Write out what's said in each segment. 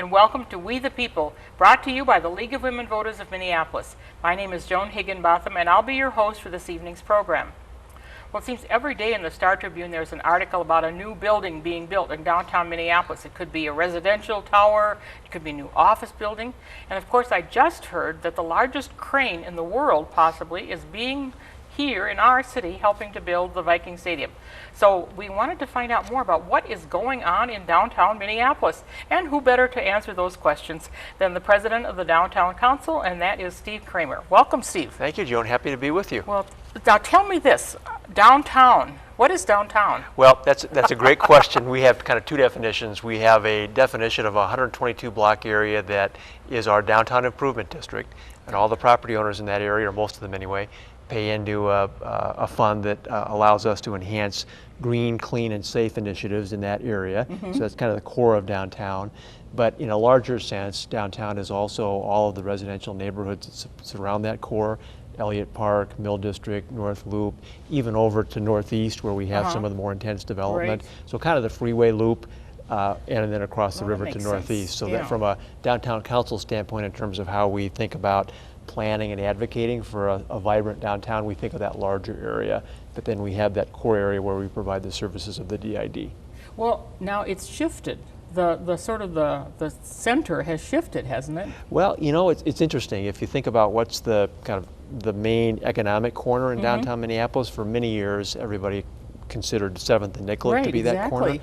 and welcome to We the People, brought to you by the League of Women Voters of Minneapolis. My name is Joan Higinbotham, and I'll be your host for this evening's program. Well, it seems every day in the Star Tribune there's an article about a new building being built in downtown Minneapolis. It could be a residential tower, it could be a new office building, and of course I just heard that the largest crane in the world, possibly, is being here in our city helping to build the Viking Stadium. So we wanted to find out more about what is going on in downtown Minneapolis, and who better to answer those questions than the president of the Downtown Council, and that is Steve Cramer. Welcome, Steve. Thank you, Joan. Happy to be with you. Well, now tell me this, downtown. What is downtown? Well, that's a great question. We have kind of two definitions. We have a definition of a 122 block area that is our downtown improvement district, and all the property owners in that area, or most of them anyway, pay into a fund that allows us to enhance green, clean, and safe initiatives in that area. So that's kind of the core of downtown. But in a larger sense, downtown is also all of the residential neighborhoods that surround that core. Elliott Park, Mill District, North Loop, even over to Northeast where we have some of the more intense development. Right. So kind of the freeway loop and then across the river to Northeast. Sense. So that from a downtown council standpoint, in terms of how we think about planning and advocating for a vibrant downtown, we think of that larger area, but then we have that core area where we provide the services of the DID. Well, now it's shifted. The center has shifted, hasn't it? Well, you know, it's interesting. If you think about what's the kind of the main economic corner in downtown Minneapolis, for many years everybody considered 7th and Nicollet to be that corner. I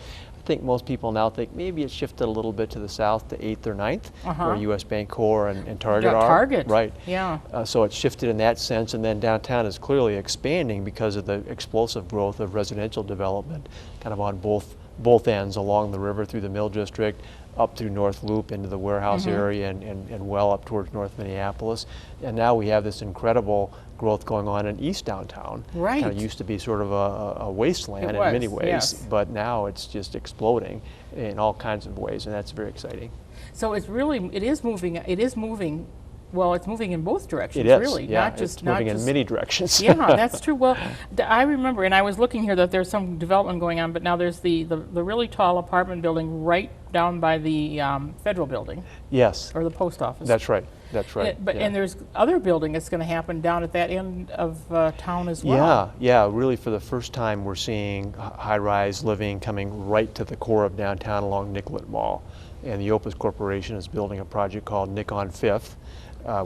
think most people now think maybe it's shifted a little bit to the south to 8th or 9th, where US Bancorp and Target are. Target. Right. Yeah. So it's shifted in that sense, and then downtown is clearly expanding because of the explosive growth of residential development kind of on both ends along the river through the Mill District, up through North Loop into the warehouse area and well up towards North Minneapolis. And now we have this incredible growth going on in East Downtown. Right. Kind of used to be sort of a wasteland in many ways, but now it's just exploding in all kinds of ways, and that's very exciting. So it is moving. Well, it's moving in both directions, it is, really. Yeah, it's moving in many directions. Yeah, that's true. Well, I remember, and I was looking here that there's some development going on, but now there's the really tall apartment building right down by the federal building. Yes. Or the post office. That's right. That's right. And there's other building that's going to happen down at that end of town as well. Yeah. Really, for the first time, we're seeing high-rise living coming right to the core of downtown along Nicollet Mall. And the Opus Corporation is building a project called Nick on 5th,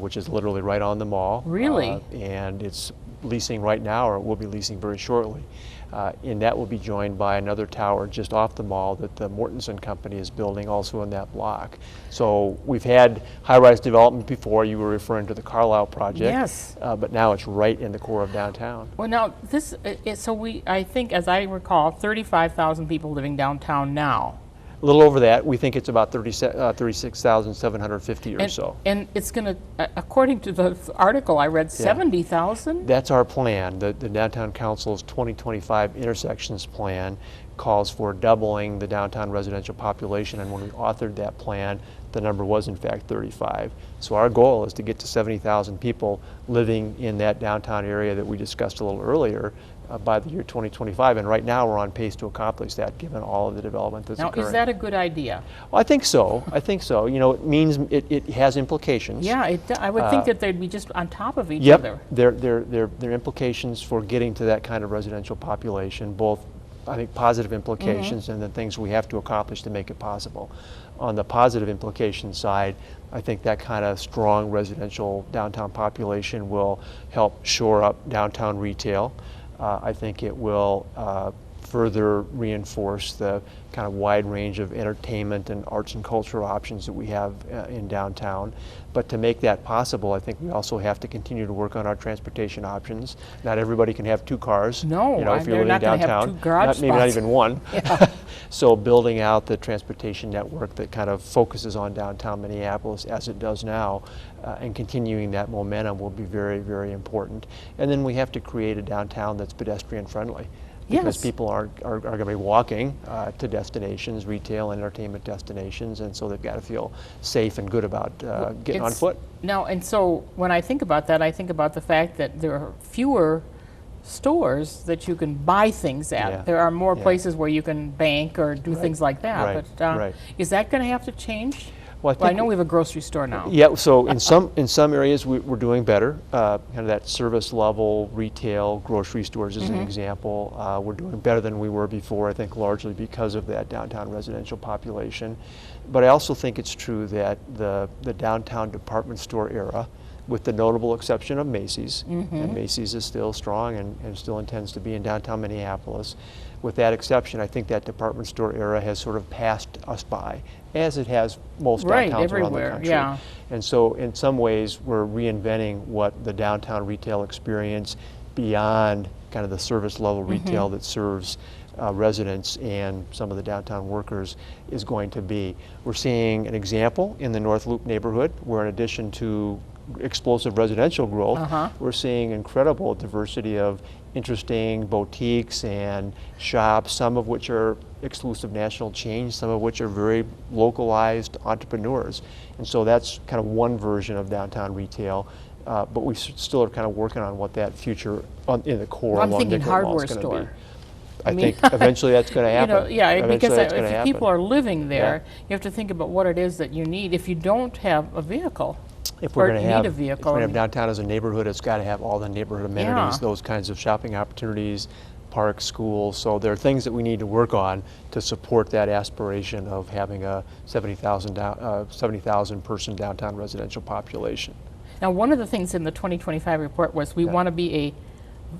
which is literally right on the mall. Really? And it's leasing right now, or it will be leasing very shortly. And that will be joined by another tower just off the mall that the Mortensen Company is building also in that block. So we've had high-rise development before. You were referring to the Carlisle project. Yes. But now it's right in the core of downtown. Well, now I think, as I recall, 35,000 people living downtown now. A little over that. We think it's about 36,750 or so. And it's going to, according to the article I read, 70,000? That's our plan. The Downtown Council's 2025 intersections plan calls for doubling the downtown residential population, and when we authored that plan, the number was in fact 35. So our goal is to get to 70,000 people living in that downtown area that we discussed a little earlier by the year 2025, and right now we're on pace to accomplish that given all of the development that's occurring. Now, is that a good idea? Well, I think so. You know, it means it has implications. Yeah, I would think that they'd be just on top of each yep. other. There are implications for getting to that kind of residential population, both I think positive implications and the things we have to accomplish to make it possible. On the positive implication side, I think that kind of strong residential downtown population will help shore up downtown retail. I think it will further reinforce the kind of wide range of entertainment and arts and cultural options that we have in downtown. But to make that possible, I think we also have to continue to work on our transportation options. Not everybody can have 2 cars. No, you know, if you're they're living not going to have downtown, 2 garage spots. maybe not even 1. Yeah. So building out the transportation network that kind of focuses on downtown Minneapolis as it does now, and continuing that momentum will be very, very important. And then we have to create a downtown that's pedestrian friendly, because people are going to be walking to destinations, retail and entertainment destinations, and so they've got to feel safe and good about getting on foot. Now, and so when I think about that, I think about the fact that there are fewer stores that you can buy things at. Yeah. There are more places where you can bank or do things like that. Right. But is that going to have to change? Well, Well, I know we have a grocery store now. Yeah, so in some areas we're doing better. Kind of that service level retail, grocery stores as an example. We're doing better than we were before, I think largely because of that downtown residential population. But I also think it's true that the downtown department store era, with the notable exception of Macy's, and Macy's is still strong and still intends to be in downtown Minneapolis. With that exception, I think that department store era has sort of passed us by, as it has most Right, downtowns around the everywhere, country. yeah. And so in some ways, we're reinventing what the downtown retail experience beyond kind of the service level retail that serves residents and some of the downtown workers is going to be. We're seeing an example in the North Loop neighborhood where in addition to explosive residential growth, we're seeing incredible diversity of interesting boutiques and shops, some of which are exclusive national chains, some of which are very localized entrepreneurs. And so that's kind of one version of downtown retail, but we still are kind of working on what that future in the core Well, I'm along thinking Nicollet Mall is hardware going to store. be. I think eventually that's going to happen. Yeah, Eventually because that's gonna if happen. people are living there, you have to think about what it is that you need if you don't have a vehicle. If we're or going to need have, a if we're vehicle. going to have downtown as a neighborhood, it's got to have all the neighborhood amenities, Yeah. those kinds of shopping opportunities, parks, schools. So there are things that we need to work on to support that aspiration of having a 70,000 person downtown residential population. Now, one of the things in the 2025 report was we want to be a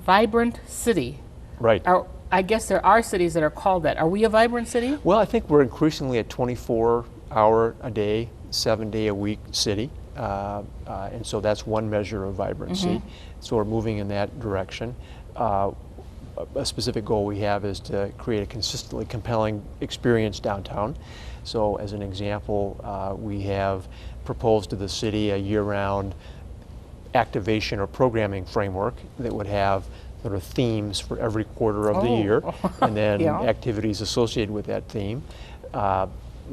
vibrant city. Right. I guess there are cities that are called that. Are we a vibrant city? Well, I think we're increasingly a 24-hour a day, 7-day-a-week city. And so that's one measure of vibrancy. So we're moving in that direction. A specific goal we have is to create a consistently compelling experience downtown. So as an example, we have proposed to the city a year-round activation or programming framework that would have sort of themes for every quarter of the year, and then activities associated with that theme.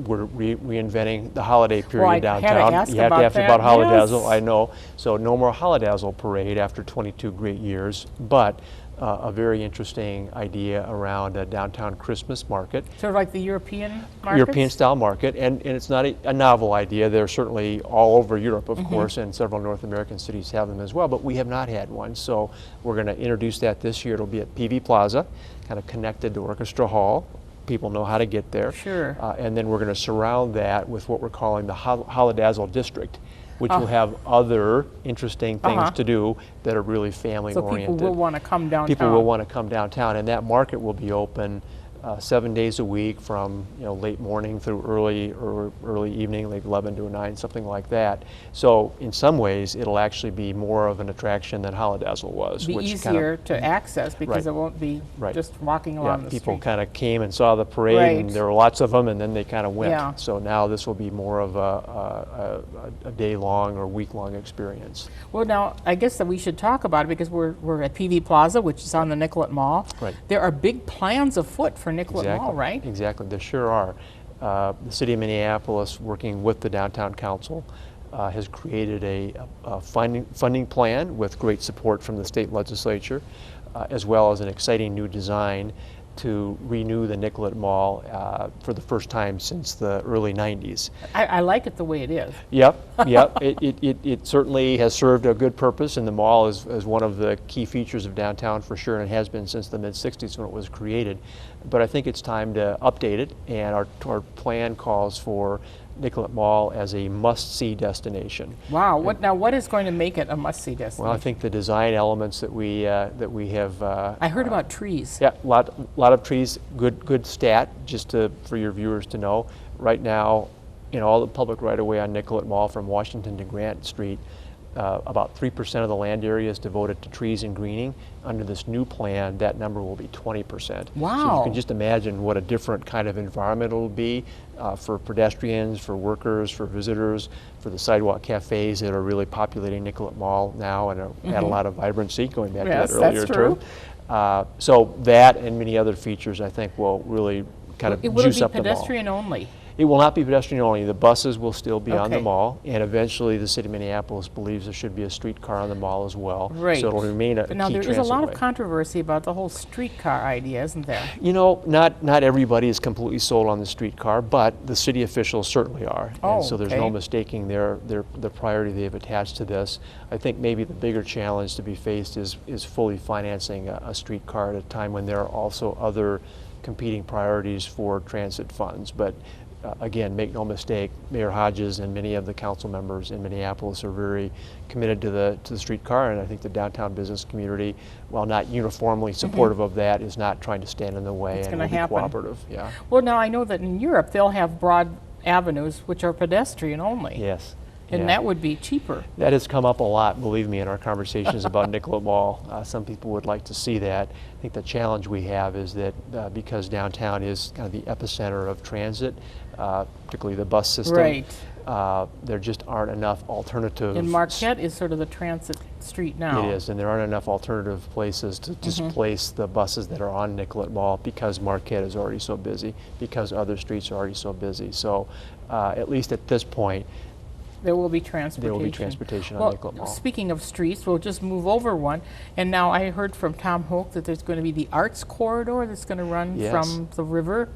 We're reinventing the holiday period downtown. You have to ask about Holidazzle, I know. So no more Holidazzle parade after 22 great years, but a very interesting idea around a downtown Christmas market. Sort of like the European markets? European style market, and it's not a novel idea. They're certainly all over Europe, of course, and several North American cities have them as well, but we have not had one. So we're going to introduce that this year. It'll be at PV Plaza, kind of connected to Orchestra Hall. People know how to get there. Sure. And then we're going to surround that with what we're calling the Holidazzle District, which will have other interesting things to do that are really family oriented. So people will want to come downtown. People will want to come downtown, and that market will be open 7 days a week from late morning through early evening, like 11 to 9, something like that. So in some ways, it'll actually be more of an attraction than Holidazzle was. Be which easier to access because Right. it won't be Right. just walking along the people street. kind of came and saw the parade, Right. and there were lots of them, and then they kind of went. Yeah. So now this will be more of a day-long or week-long experience. Well, now, I guess that we should talk about it because we're at PV Plaza, which is on the Nicollet Mall. Right. There are big plans afoot for Nicollet Exactly. Mall, right? Exactly, there sure are. The city of Minneapolis, working with the Downtown Council, has created a funding plan with great support from the state legislature, as well as an exciting new design to renew the Nicollet Mall for the first time since the early 90s. I like it the way it is. Yep. It certainly has served a good purpose, and the mall is one of the key features of downtown for sure, and it has been since the mid-60s when it was created. But I think it's time to update it, and our plan calls for Nicollet Mall as a must-see destination. Wow. What is going to make it a must-see destination? Well, I think the design elements that we have. I heard about trees. Yeah, lot of trees. Good stat, just for your viewers to know. Right now, in all the public right-of-way on Nicollet Mall from Washington to Grant Street, about 3% of the land area is devoted to trees and greening. Under this new plan, that number will be 20%. Wow. So you can just imagine what a different kind of environment it'll be for pedestrians, for workers, for visitors, for the sidewalk cafes that are really populating Nicollet Mall now and add a lot of vibrancy, going back Yes, to that earlier that's true. term. So that and many other features, I think, will really kind of Will it juice be up the mall. pedestrian only? It will not be pedestrian only. The buses will still be on the Okay. mall, and eventually the city of Minneapolis believes there should be a streetcar on the mall as well. Right. So it'll remain a But now key there is a transit lot of way. controversy about the whole streetcar idea, isn't there? You know, not everybody is completely sold on the streetcar, but the city officials certainly are. Oh, And so there's no okay. mistaking the priority they've attached to this. I think maybe the bigger challenge to be faced is fully financing a streetcar at a time when there are also other competing priorities for transit funds. But again, make no mistake, Mayor Hodges and many of the council members in Minneapolis are very committed to the streetcar, and I think the downtown business community, while not uniformly supportive of that, is not trying to stand in the way It's and gonna will be happen. cooperative. Yeah. Well, now I know that in Europe they'll have broad avenues which are pedestrian only. Yes. And yeah. that would be cheaper. That has come up a lot, believe me, in our conversations about Nicollet Mall. Some people would like to see that. I think the challenge we have is that because downtown is kind of the epicenter of transit, particularly the bus system, Right. there just aren't enough alternatives. And Marquette is sort of the transit street now. It is, and there aren't enough alternative places to displace the buses that are on Nicollet Mall because Marquette is already so busy, because other streets are already so busy. So at least at this point, There will be transportation. there will be transportation on Well, Nicollet Mall. speaking of streets, we'll just move over one. And now I heard from Tom Hoke that there's going to be the arts corridor that's going to run Yes. from the river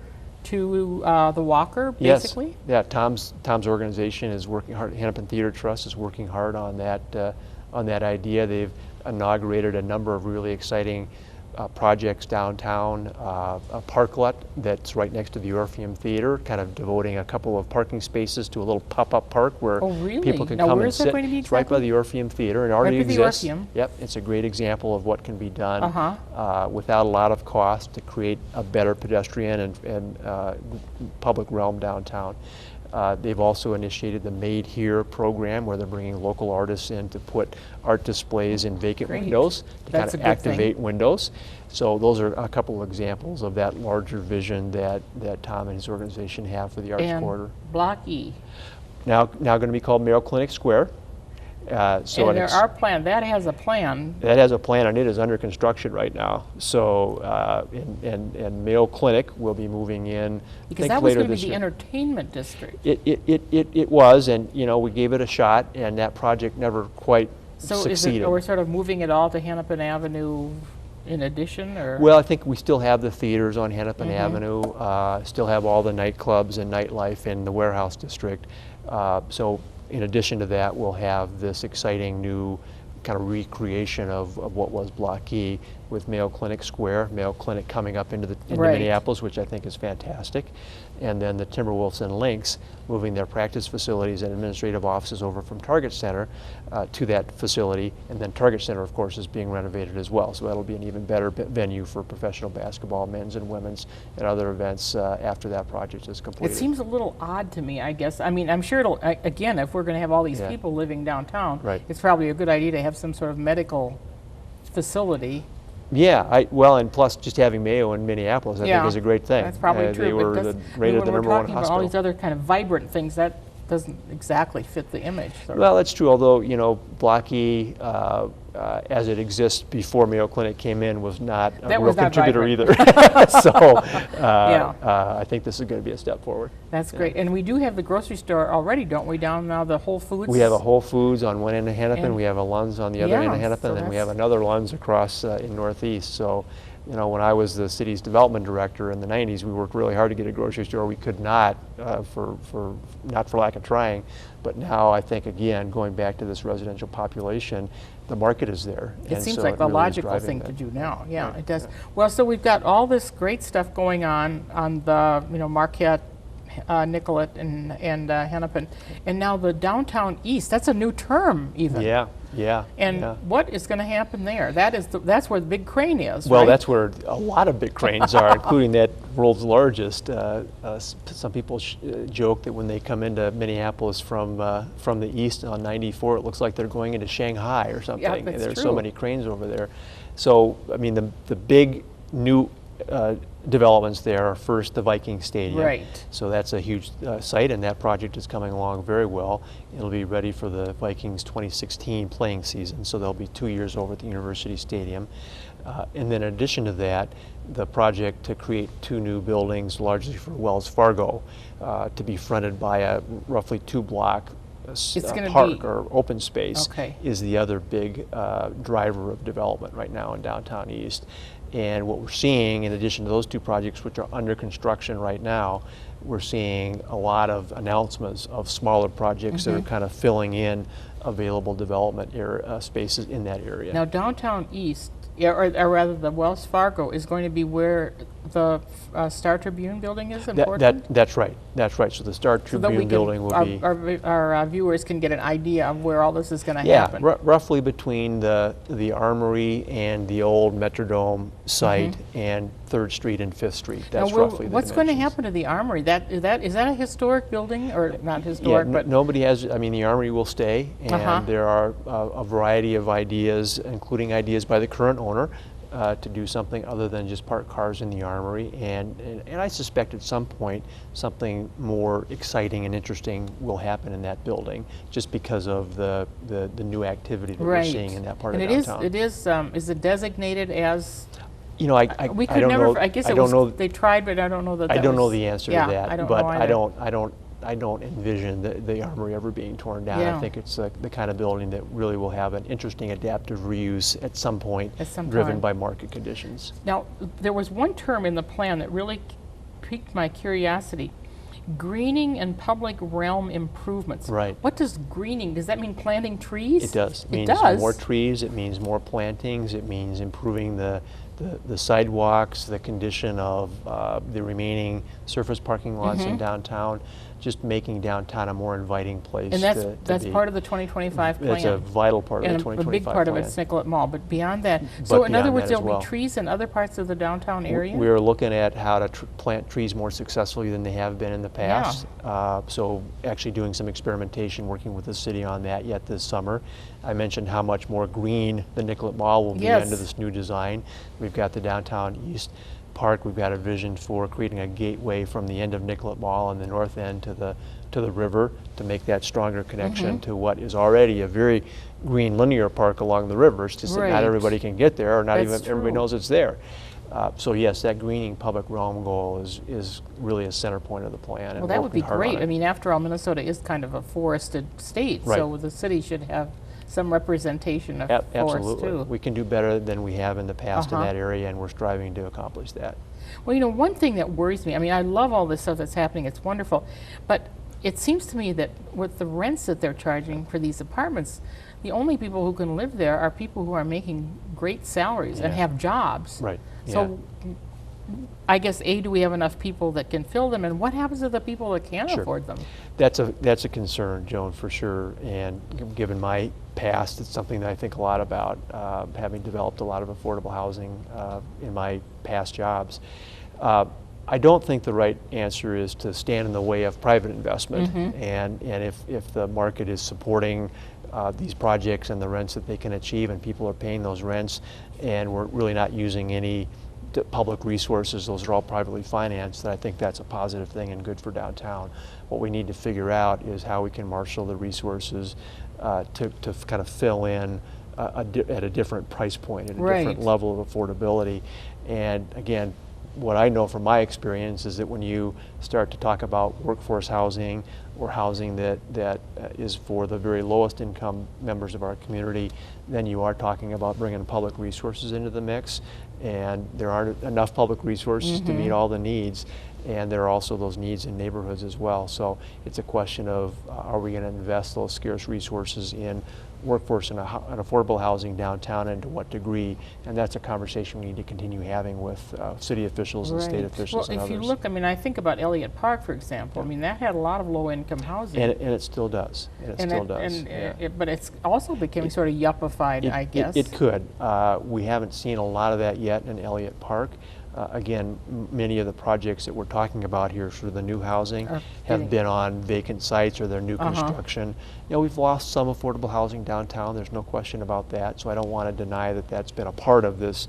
to the Walker, Yes. basically. Yeah, Tom's organization is working hard. Hennepin Theater Trust is working hard on that idea. They've inaugurated a number of really exciting projects downtown, a parklet that's right next to the Orpheum Theater, kind of devoting a couple of parking spaces to a little pop-up park where Oh, really? people can Now, come where and is that sit. going to be It's right by exactly? the Orpheum Theater, and it already by the exists. Orpheum. Yep, it's a great example of what can be done Uh-huh. without a lot of cost to create a better pedestrian and public realm downtown. They've also initiated the Made Here program where they're bringing local artists in to put art displays in vacant Great. windows to That's kind a of good thing. activate windows. So those are a couple of examples of that larger vision that Tom and his organization have for the arts And corridor. Block E. Now going to be called Mayo Clinic Square. So And there it's- are plans, that has a plan. that has a plan, and it is under construction right now. So, and Mayo Clinic will be moving in, I Because think, that was later going to be this the year. entertainment district. It was, and we gave it a shot, and that project never quite So is succeeded. it, are we sort of moving it all to Hennepin Avenue in addition, or? Well, I think we still have the theaters on Hennepin Mm-hmm. Avenue, still have all the nightclubs and nightlife in the warehouse district. So in addition to that, we'll have this exciting new kind of recreation of what was Block E with Mayo Clinic Square, Mayo Clinic coming up into Right. Minneapolis, which I think is fantastic. And then the Timberwolves and Lynx moving their practice facilities and administrative offices over from Target Center to that facility. And then Target Center, of course, is being renovated as well. So that'll be an even better venue for professional basketball, men's and women's, and other events after that project is completed. It seems a little odd to me, I guess. I mean, I'm sure it'll, again, if we're going to have all these Yeah. people living downtown, Right. it's probably a good idea to have some sort of medical facility. Yeah, well, and plus just having Mayo in Minneapolis, I Yeah, think is a great thing. That's probably They true. were but rated the when we're number one talking about all hospital. these other kind of vibrant things, that doesn't exactly fit the image. sort of. Well, that's true, although, Block E, as it exists before Mayo Clinic came in, was not a That real was not contributor vibrant. either. So Yeah. I think this is going to be a step forward. That's great. And we do have the grocery store already, don't we, down now, the Whole Foods? We have a Whole Foods on one end of Hennepin, And- we have a Lunds on the other end Yeah, of Hennepin, so and we have that's- another Lunds across in Northeast. So, when I was the city's development director in the 90s, we worked really hard to get a grocery store. We could not, not for lack of trying. But now I think, again, going back to this residential population, the market is there. It and seems so like the really is logical driving thing that. to do now. Yeah, Right, it does. yeah. Well, so we've got all this great stuff going on the, Marquette, Nicollet, and Hennepin. And now the Downtown East, that's a new term even. Yeah, yeah. And yeah. what is going to happen there? That's where the big crane is, Well, right? that's where a lot of big cranes are, including that world's largest. Some people joke that when they come into Minneapolis from the east on 94, it looks like they're going into Shanghai or something. that's There's true. so many cranes over there. So, I mean, the big new developments there are first the Viking Stadium. Right. So that's a huge site, and that project is coming along very well. It'll be ready for the Vikings 2016 playing season, so they'll be 2 years over at the University Stadium. And then in addition to that, the project to create 2 new buildings, largely for Wells Fargo, to be fronted by a roughly 2-block park or open space, is the other big driver of development right now in downtown East. And what we're seeing, in addition to those 2 projects, which are under construction right now, we're seeing a lot of announcements of smaller projects that are kind of filling in available development spaces in that area. Now, downtown East, or rather the Wells Fargo, is going to be where the Star Tribune building is in Portland? That's right. That's right. So the Star Tribune building will be... Our viewers can get an idea of where all this is going to happen. Yeah, roughly between the Armory and the old Metrodome site and 3rd Street and 5th Street. That's roughly the What's going to happen to the Armory? Is that a historic building, or not historic? Yeah, but nobody has. I mean, the Armory will stay, and there are a variety of ideas, including ideas by the current owner, to do something other than just park cars in the Armory, and I suspect at some point something more exciting and interesting will happen in that building, just because of the new activity that we're seeing in that part of downtown. And is it designated as? You know, I don't know. I guess I don't know. They tried, but I don't know that. I don't know the answer to that. I don't but know I don't envision the Armory ever being torn down. I think it's the kind of building that really will have an interesting adaptive reuse at some point, driven by market conditions. Now, there was one term in the plan that really piqued my curiosity: greening and public realm improvements. Right. What does greening? Does that mean planting trees? It does. It does. More trees. It means more plantings. It means improving the sidewalks, the condition of the remaining surface parking lots in downtown, just making downtown a more inviting place. And that's part of the 2025 plan. That's a vital part of the 2025 plan. And a big part of it's Nicollet Mall, but beyond that. So in other words, there'll be trees in other parts of the downtown area? We're looking at how to plant trees more successfully than they have been in the past. So actually doing some experimentation, working with the city on that yet this summer. I mentioned how much more green the Nicollet Mall will be under this new design. We've got the Downtown East Park. We've got a vision for creating a gateway from the end of Nicollet Mall on the north end to the river, to make that stronger connection to what is already a very green linear park along the river. It's just that not everybody can get there, or not even everybody knows it's there. So yes, that greening public realm goal is really a center point of the plan. Well, that would be great. I mean, after all, Minnesota is kind of a forested state, so the city should have some representation of forest too. We can do better than we have in the past in that area, and we're striving to accomplish that. Well, you know, one thing that worries me, I mean, I love all this stuff that's happening, it's wonderful, but it seems to me that with the rents that they're charging for these apartments, the only people who can live there are people who are making great salaries and have jobs. Right. So I guess, A, do we have enough people that can fill them, and what happens to the people that can't afford them? That's a concern, Joan, for sure, and given my past, it's something that I think a lot about, having developed a lot of affordable housing in my past jobs. I don't think the right answer is to stand in the way of private investment, and if the market is supporting these projects and the rents that they can achieve, and people are paying those rents, and we're really not using any public resources, those are all privately financed, then I think that's a positive thing and good for downtown. What we need to figure out is how we can marshal the resources to kind of fill in at a different price point, at a different level of affordability. And again, what I know from my experience is that when you start to talk about workforce housing or housing that is for the very lowest income members of our community, then you are talking about bringing public resources into the mix, and there aren't enough public resources to meet all the needs, and there are also those needs in neighborhoods as well. So it's a question of are we going to invest those scarce resources in workforce and affordable housing downtown, and to what degree? And that's a conversation we need to continue having with city officials and state officials and others. Well, if you look, I mean, I think about Elliott Park, for example. I mean, that had a lot of low-income housing. And it still does. But it's also becoming sort of yuppified, I guess. It could. We haven't seen a lot of that yet in Elliott Park. Again, many of the projects that we're talking about here for the new housing have been on vacant sites or their new construction. You know, we've lost some affordable housing downtown, there's no question about that, so I don't want to deny that that's been a part of this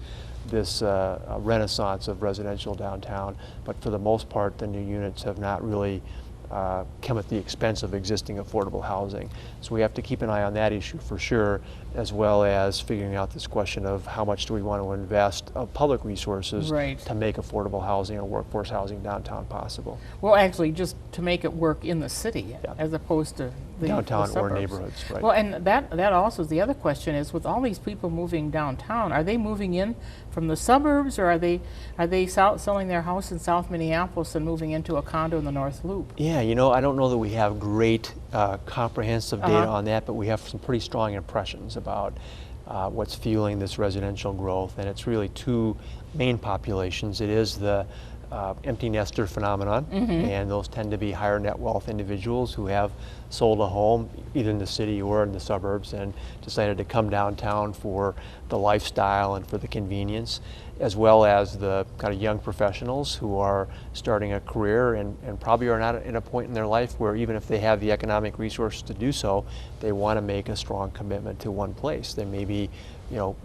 renaissance of residential downtown, but for the most part the new units have not really come at the expense of existing affordable housing. So we have to keep an eye on that issue for sure, as well as figuring out this question of how much do we want to invest of public resources Right. to make affordable housing or workforce housing downtown possible. Well, actually, just to make it work in the city, Yeah. as opposed to the Downtown or suburbs. neighborhoods, right. Well, and that also is the other question is, with all these people moving downtown, are they moving in from the suburbs, or are they selling their house in South Minneapolis and moving into a condo in the North Loop? Yeah, you know, I don't know that we have great comprehensive data on that, but we have some pretty strong impressions about what's fueling this residential growth, and it's really two main populations. It is the empty nester phenomenon, and those tend to be higher net wealth individuals who have sold a home either in the city or in the suburbs and decided to come downtown for the lifestyle and for the convenience, as well as the kind of young professionals who are starting a career and probably are not in a point in their life where, even if they have the economic resources to do so, they want to make a strong commitment to one place. They may be, you know,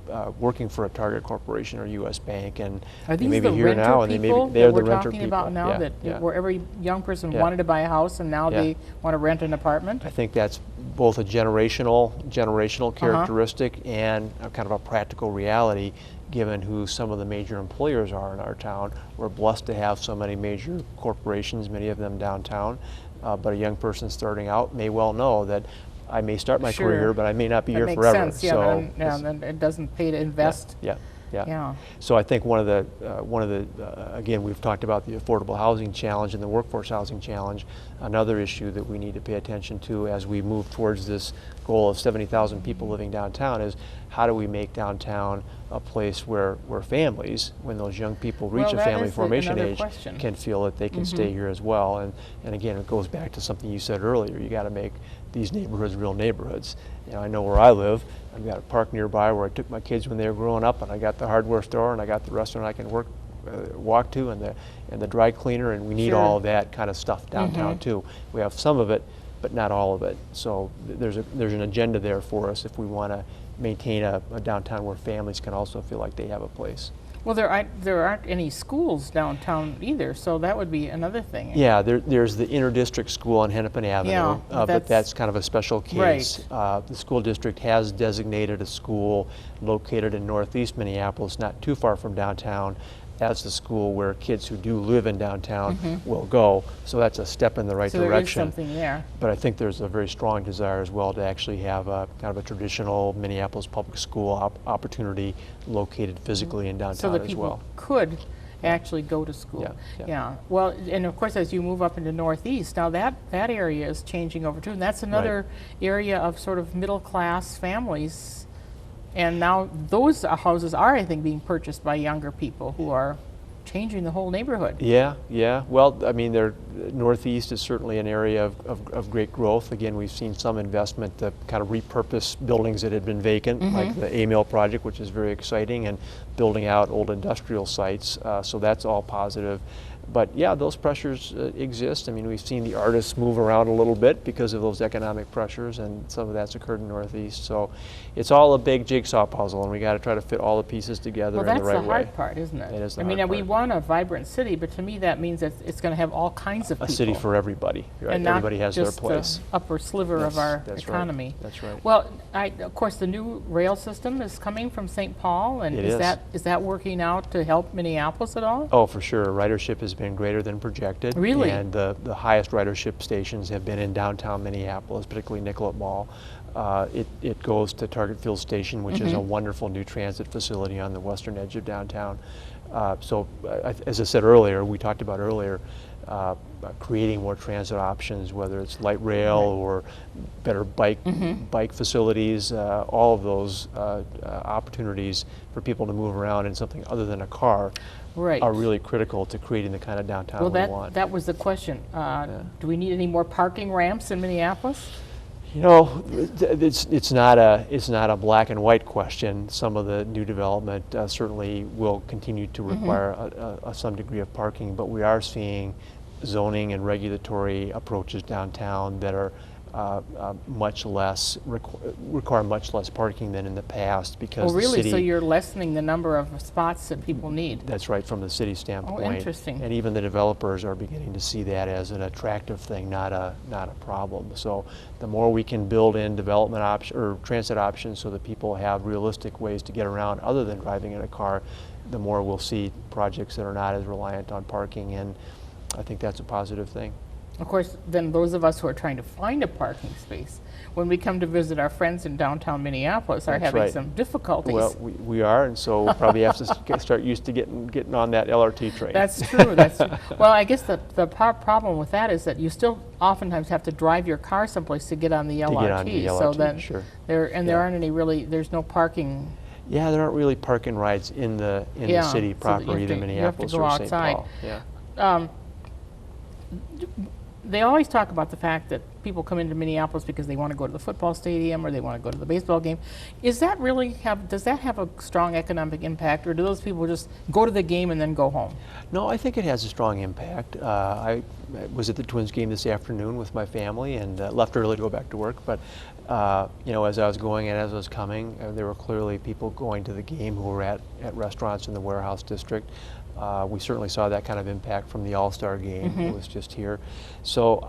working for a Target Corporation or U.S. Bank, and Are they these may be the here renter now, and they may people be, they're that the we're renter talking people. about now, Yeah, that yeah. where every young person Yeah. wanted to buy a house and now Yeah. they want to rent an apartment? I think that's both a generational characteristic and a kind of a practical reality, given who some of the major employers are in our town. We're blessed to have so many major corporations, many of them downtown, but a young person starting out may well know that I may start my Sure. career, but I may not be That here makes forever. sense, yeah, So and then it doesn't pay to invest. yeah. Yeah. So I think one of the again, we've talked about the affordable housing challenge and the workforce housing challenge. Another issue that we need to pay attention to as we move towards this goal of 70,000 people living downtown is, how do we make downtown a place where families, when those young people reach Well, a that family is formation another age, question. can feel that they can stay here as well. And again, it goes back to something you said earlier. You got to make these neighborhoods real neighborhoods. You know, I know where I live. I've got a park nearby where I took my kids when they were growing up, and I got the hardware store, and I got the restaurant I can walk to, and the dry cleaner, and we need Sure. all of that kind of stuff downtown too. We have some of it, but not all of it. So there's an agenda there for us if we want to maintain a downtown where families can also feel like they have a place. Well, there aren't any schools downtown either, so that would be another thing. Yeah, there's the interdistrict school on Hennepin Avenue, Yeah, but that's kind of a special case. Right. The school district has designated a school located in northeast Minneapolis, not too far from downtown, as the school where kids who do live in downtown will go. So that's a step in the right So there is direction. something there. But I think there's a very strong desire as well to actually have a kind of a traditional Minneapolis public school opportunity located physically in So downtown that as people well. could actually go to school. Yeah. Well, and of course, as you move up into northeast, now that area is changing over too, and that's another area of sort of middle class families. And now those houses are, I think, being purchased by younger people who are changing the whole neighborhood. Yeah. Well, I mean, northeast is certainly an area of great growth. Again, we've seen some investment to kind of repurpose buildings that had been vacant, like the A-Mill project, which is very exciting, and building out old industrial sites. So that's all positive. But yeah, those pressures exist. I mean, we've seen the artists move around a little bit because of those economic pressures, and some of that's occurred in Northeast. So it's all a big jigsaw puzzle, and we got to try to fit all the pieces together Well, in that's the right the way. hard part, isn't it? It is the I mean, hard we part. want a vibrant city, but to me that means that it's going to have all kinds of A people. city for everybody, right? And not Everybody has their just place. the upper sliver of our That's right. economy. That's right. Well, of course, the new rail system is coming from St. Paul, and It is is. that working out to help Minneapolis at all? Oh, for sure. Ridership has been greater than projected. Really? And the highest ridership stations have been in downtown Minneapolis, particularly Nicollet Mall. It goes to Target Field Station, which is a wonderful new transit facility on the western edge of downtown. So, as I said earlier, we talked about earlier, creating more transit options, whether it's light rail or better bike facilities, all of those opportunities for people to move around in something other than a car Right. are really critical to creating the kind of downtown Well, we want. that was the question. Do we need any more parking ramps in Minneapolis? You know, it's not a black and white question. Some of the new development certainly will continue to require some degree of parking, but we are seeing zoning and regulatory approaches downtown that are require much less parking than in the past because Oh, really? the city. So you're lessening the number of spots that people need? That's right, from the city standpoint. interesting. And even the developers are beginning to see that as an attractive thing, not a problem. So the more we can build in development option or transit options so that people have realistic ways to get around other than driving in a car, the more we'll see projects that are not as reliant on parking, and I think that's a positive thing. Of course, then those of us who are trying to find a parking space, when we come to visit our friends in downtown Minneapolis, are That's having right. some difficulties. Well, we are, and so we'll probably have to start used to getting on that LRT train. That's true. That's true. Well, I guess the problem with that is that you still oftentimes have to drive your car someplace to get on the LRT. To get on the So LRT, then sure. there Yeah. aren't any really. There's no parking. Yeah, there aren't really parking rides in the Yeah, city so that you proper, have either to- Minneapolis you have or to go St. outside. Paul. Yeah. They always talk about the fact that people come into Minneapolis because they want to go to the football stadium or they want to go to the baseball game. Does that have a strong economic impact, or do those people just go to the game and then go home? No, I think it has a strong impact. I was at the Twins game this afternoon with my family and left early to go back to work. But you know, as I was going and as I was coming, there were clearly people going to the game who were at restaurants in the Warehouse District. We certainly saw that kind of impact from the All-Star game. Mm-hmm. It was just here. So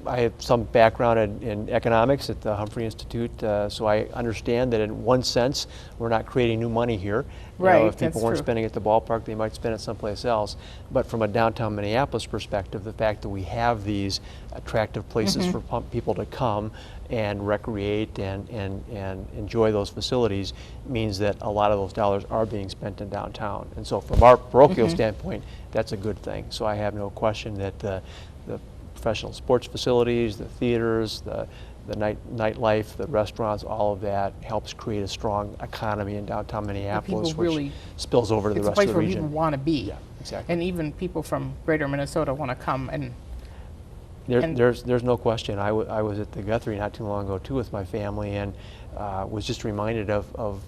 I have some background in economics at the Humphrey Institute, so I understand that in one sense we're not creating new money here. You know, Right, if people that's weren't true. spending at the ballpark, they might spend it someplace else. But from a downtown Minneapolis perspective, the fact that we have these attractive places Mm-hmm. for people to come and recreate and enjoy those facilities means that a lot of those dollars are being spent in downtown. And so from our parochial Mm-hmm. standpoint, that's a good thing. So I have no question that the professional sports facilities, the theaters, the nightlife, the restaurants, all of that helps create a strong economy in downtown Minneapolis, which really- spills over to the It's a rest place of the where people region. want to be. Yeah, exactly. And even people from greater Minnesota want to come and and- There's no question. I was at the Guthrie not too long ago too with my family, and was just reminded of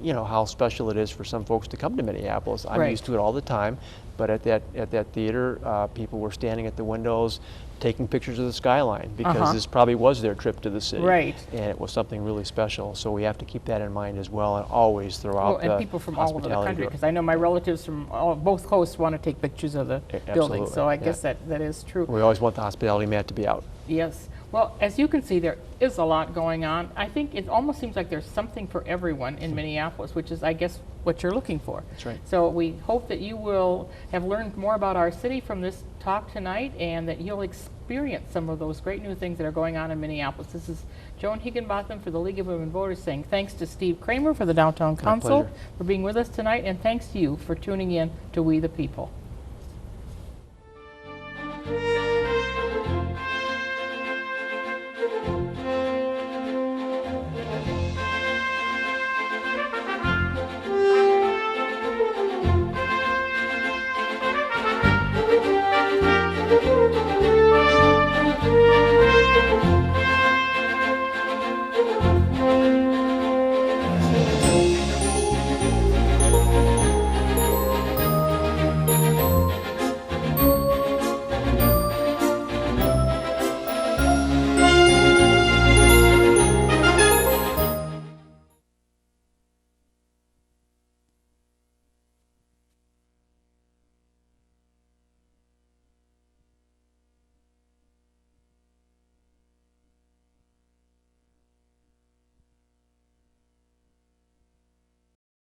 you know how special it is for some folks to come to Minneapolis. I'm Right. used to it all the time, but at that theater, people were standing at the windows taking pictures of the skyline because Uh-huh. this probably was their trip to the city, Right. and it was something really special. So we have to keep that in mind as well, and always throughout and the people from all over the hospitality country, tour. because I know my relatives from both coasts want to take pictures of the building. Absolutely, So I yeah. guess that is true. We always want the hospitality mat to be out. Yes. Well, as you can see, there is a lot going on. I think it almost seems like there's something for everyone in Minneapolis, which is, I guess, what you're looking for. That's right. So we hope that you will have learned more about our city from this talk tonight, and that you'll experience some of those great new things that are going on in Minneapolis. This is Joan Higinbotham for the League of Women Voters saying thanks to Steve Cramer for the Downtown Council pleasure. for being with us tonight, and thanks to you for tuning in to We the People.